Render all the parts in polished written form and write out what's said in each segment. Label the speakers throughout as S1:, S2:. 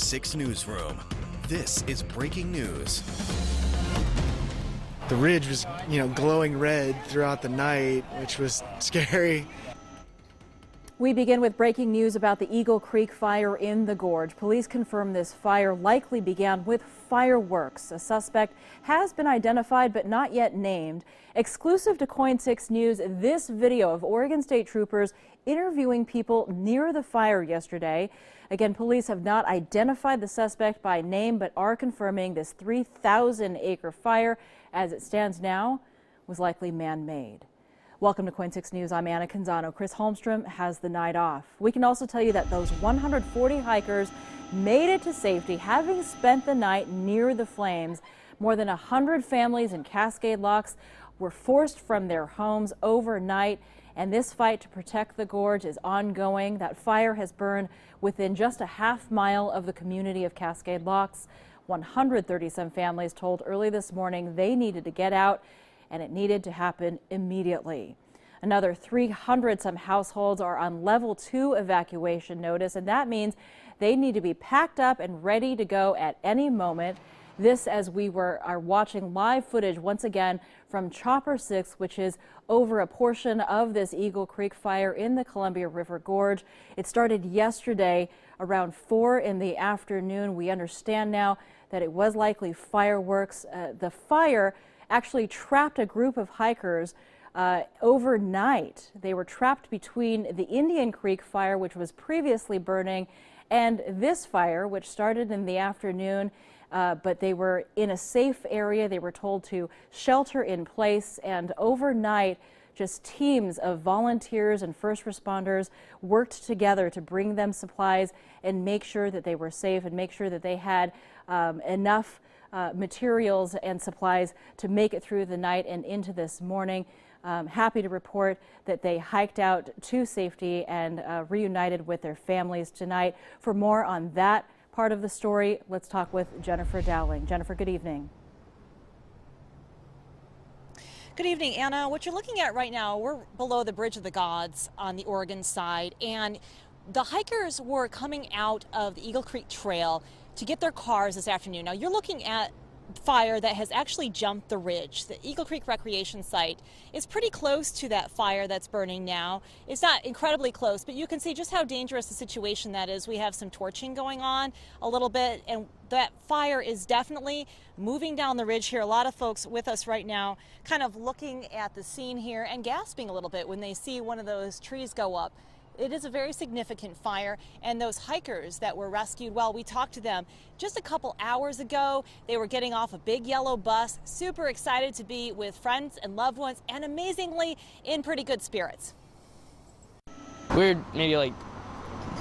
S1: 6 Newsroom. This is breaking news.
S2: The ridge was, glowing red throughout the night, which was scary.
S3: We begin with breaking news about the Eagle Creek fire in the Gorge. Police confirm this fire likely began with fireworks. A suspect has been identified but not yet named. Exclusive to KOIN 6 News, this video of Oregon State troopers interviewing people near the fire yesterday. Again, police have not identified the suspect by name but are confirming this 3,000-acre fire, as it stands now, was likely man-made. Welcome to KOIN 6 News. I'm Anna Canzano. Chris Holmstrom has the night off. We can also tell you that those 140 hikers made it to safety, having spent the night near the flames. More than 100 families in Cascade Locks were forced from their homes overnight, and this fight to protect the gorge is ongoing. That fire has burned within just a half mile of the community of Cascade Locks. 130-some families told early this morning they needed to get out, and it needed to happen immediately. Another 300-some households are on level 2 evacuation notice, and that means they need to be packed up and ready to go at any moment. This as we are watching live footage once again from Chopper 6, which is over a portion of this Eagle Creek fire in the Columbia River Gorge. It started yesterday around 4 in the afternoon. We understand now that it was likely fireworks. The fire actually trapped a group of hikers overnight. They were trapped between the Indian Creek fire, which was previously burning, and this fire, which started in the afternoon. But they were in a safe area. They were told to shelter in place, and overnight just teams of volunteers and first responders worked together to bring them supplies and make sure that they were safe and make sure that they had enough materials and supplies to make it through the night and into this morning. Happy to report that they hiked out to safety and reunited with their families tonight. For more on that part of the story, let's talk with Jennifer Dowling. Jennifer, good evening.
S4: Good evening, Anna. What you're looking at right now, we're below the Bridge of the Gods on the Oregon side, and the hikers were coming out of the Eagle Creek Trail to get their cars this afternoon. Now you're looking at fire that has actually jumped the ridge. The Eagle Creek Recreation Site is pretty close to that fire that's burning now. It's not incredibly close, but you can see just how dangerous the situation that is. We have some torching going on a little bit, and that fire is definitely moving down the ridge here. A lot of folks with us right now kind of looking at the scene here and gasping a little bit when they see one of those trees go up. It is a very significant fire, and those hikers that were rescued, well, we talked to them just a couple hours ago. They were getting off a big yellow bus, super excited to be with friends and loved ones, and amazingly in pretty good spirits.
S5: We're maybe like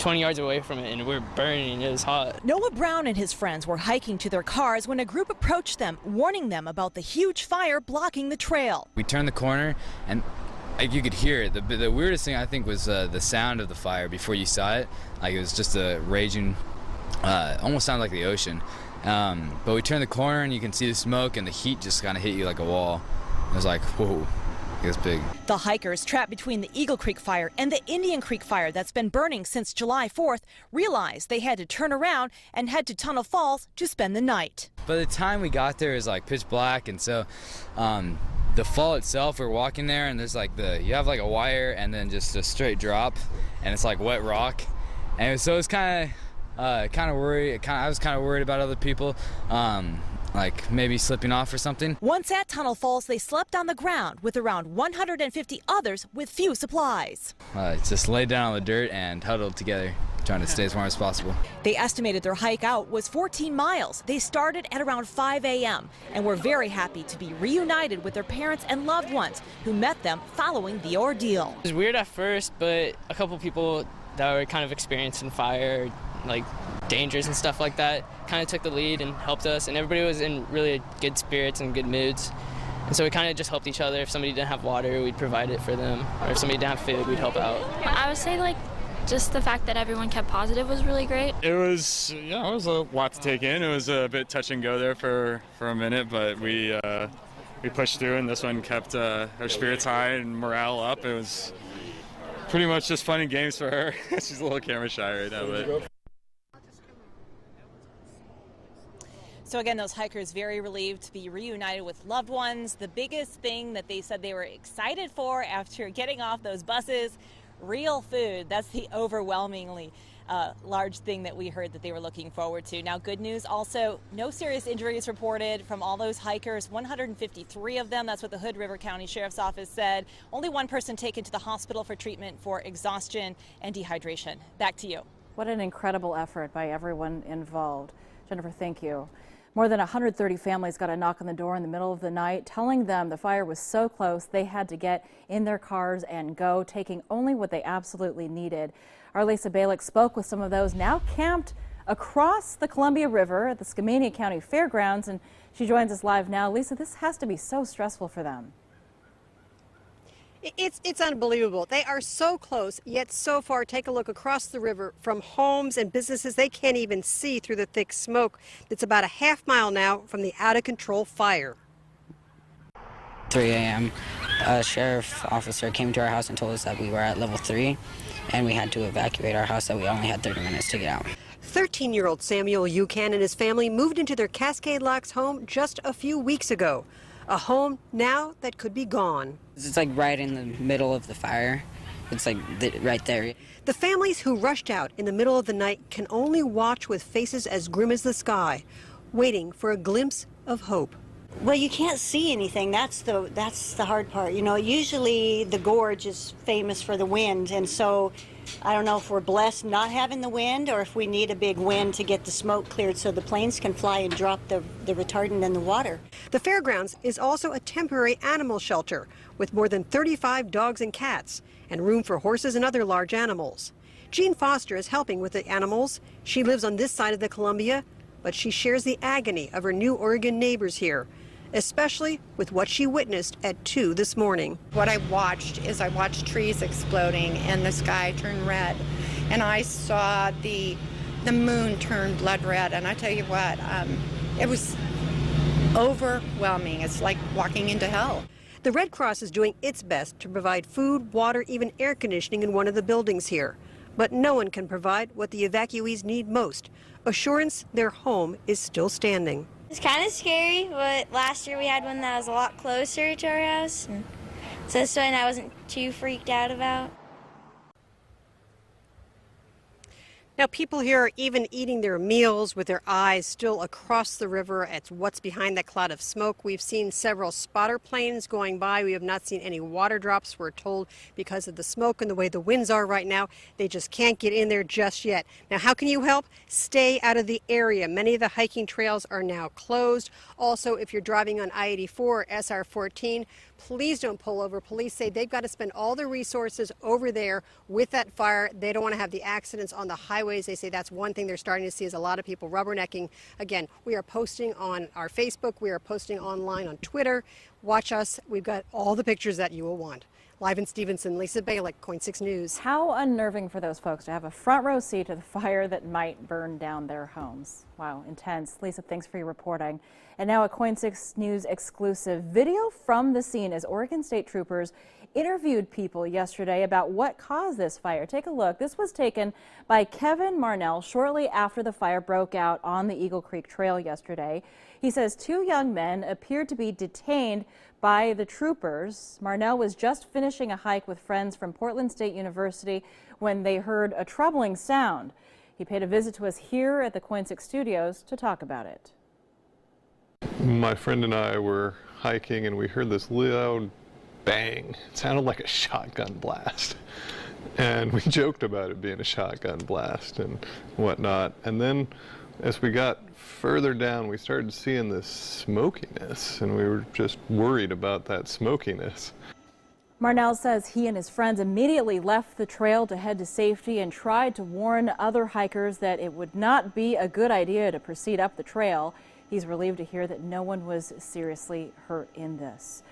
S5: 20 yards away from it, and we're burning. It was hot.
S4: Noah Brown and his friends were hiking to their cars when a group approached them, warning them about the huge fire blocking the trail.
S6: We turned the corner, and you could hear it. The weirdest thing I think was the sound of the fire before you saw it. Like it was just a raging, almost sounded like the ocean. But we turned the corner and you can see the smoke and the heat just kind of hit you like a wall. It was like, whoa, it was big.
S4: The hikers trapped between the Eagle Creek fire and the Indian Creek fire that's been burning since July 4th realized they had to turn around and head to Tunnel Falls to spend the night.
S6: By the time we got there, it was like pitch black, and so the fall itself, we're walking there, and there's like you have like a wire and then just a straight drop, and it's like wet rock, and so it's kind of worried. I was kind of worried about other people, like maybe slipping off or something.
S4: Once at Tunnel Falls, they slept on the ground with around 150 others with few supplies.
S6: Just laid down on the dirt and huddled together, trying to stay as warm as possible.
S4: They estimated their hike out was 14 miles. They started at around 5 a.m. and were very happy to be reunited with their parents and loved ones who met them following the ordeal.
S5: It was weird at first, but a couple people that were kind of experienced in fire, like dangers and stuff like that, kind of took the lead and helped us, and everybody was in really good spirits and good moods. And so we kind of just helped each other. If somebody didn't have water, we'd provide it for them, or if somebody didn't have food, we'd help out.
S7: I would say just the fact that everyone kept positive was really great.
S8: It was a lot to take in. It was a bit touch and go there for a minute, but we pushed through, and this one kept our spirits high and morale up. It was pretty much just fun and games for her. She's a little camera shy right now, but
S4: So again, those hikers very relieved to be reunited with loved ones. The biggest thing that they said they were excited for after getting off those buses, real food. That's the overwhelmingly large thing that we heard that they were looking forward to. Now, good news also, no serious injuries reported from all those hikers, 153 of them. That's what the Hood River County Sheriff's Office said. Only one person taken to the hospital for treatment for exhaustion and dehydration. Back to you.
S3: What an incredible effort by everyone involved. Jennifer, thank you. More than 130 families got a knock on the door in the middle of the night, telling them the fire was so close they had to get in their cars and go, taking only what they absolutely needed. Our Lisa Balick spoke with some of those now camped across the Columbia River at the Skamania County Fairgrounds, and she joins us live now. Lisa, this has to be so stressful for them.
S9: It's unbelievable. They are so close, yet so far. Take a look across the river from homes and businesses. They can't even see through the thick smoke. It's about a half-mile now from the out-of-control fire.
S10: 3 a.m. A sheriff officer came to our house and told us that we were at level 3 and we had to evacuate our house, that we only had 30 minutes to get out.
S9: 13-year-old Samuel Ucan and his family moved into their Cascade Locks home just a few weeks ago. A home now that could be gone.
S10: It's like right in the middle of the fire. It's like right there.
S9: The families who rushed out in the middle of the night can only watch with faces as grim as the sky, waiting for a glimpse of hope.
S11: Well, you can't see anything. That's the hard part. You know, usually the gorge is famous for the wind, and so I don't know if we're blessed not having the wind or if we need a big wind to get the smoke cleared so the planes can fly and drop the retardant in the water.
S9: The fairgrounds is also a temporary animal shelter with more than 35 dogs and cats and room for horses and other large animals. Jean Foster is helping with the animals. She lives on this side of the Columbia, but she shares the agony of her new Oregon neighbors here, especially with what she witnessed at 2 this morning.
S12: What I watched trees exploding and the sky turn red, and I saw the moon turn blood red, and I tell you what, it was overwhelming. It's like walking into hell.
S9: The Red Cross is doing its best to provide food, water, even air conditioning in one of the buildings here. But no one can provide what the evacuees need most, assurance their home is still standing.
S13: It's kind of scary, but last year we had one that was a lot closer to our house, and so this one I wasn't too freaked out about.
S9: Now, people here are even eating their meals with their eyes still across the river at what's behind that cloud of smoke. We've seen several spotter planes going by. We have not seen any water drops, we're told, because of the smoke and the way the winds are right now. They just can't get in there just yet. Now, how can you help? Stay out of the area. Many of the hiking trails are now closed. Also, if you're driving on I-84 or SR-14, please don't pull over. Police say they've got to spend all their resources over there with that fire. They don't want to have the accidents on the highways. They say that's one thing they're starting to see is a lot of people rubbernecking. Again, we are posting on our Facebook. We are posting online on Twitter. Watch us. We've got all the pictures that you will want. Live in Stevenson, Lisa Balick, KOIN 6 News.
S3: How unnerving for those folks to have a front row seat to the fire that might burn down their homes. Wow, intense. Lisa, thanks for your reporting. And now a KOIN 6 News exclusive video from the scene as Oregon State Troopers interviewed people yesterday about what caused this fire. Take a look. This was taken by Kevin Marnell shortly after the fire broke out on the Eagle Creek Trail yesterday. He says 2 young men appeared to be detained by the troopers. Marnell was just finishing a hike with friends from Portland State University when they heard a troubling sound. He paid a visit to us here at the KOIN 6 studios to talk about it.
S14: My friend and I were hiking and we heard this loud bang. It sounded like a shotgun blast. And we joked about it being a shotgun blast and whatnot. And then as we got further down, we started seeing this smokiness, and we were just worried about that smokiness.
S3: Marnell says he and his friends immediately left the trail to head to safety and tried to warn other hikers that it would not be a good idea to proceed up the trail. He's relieved to hear that no one was seriously hurt in this.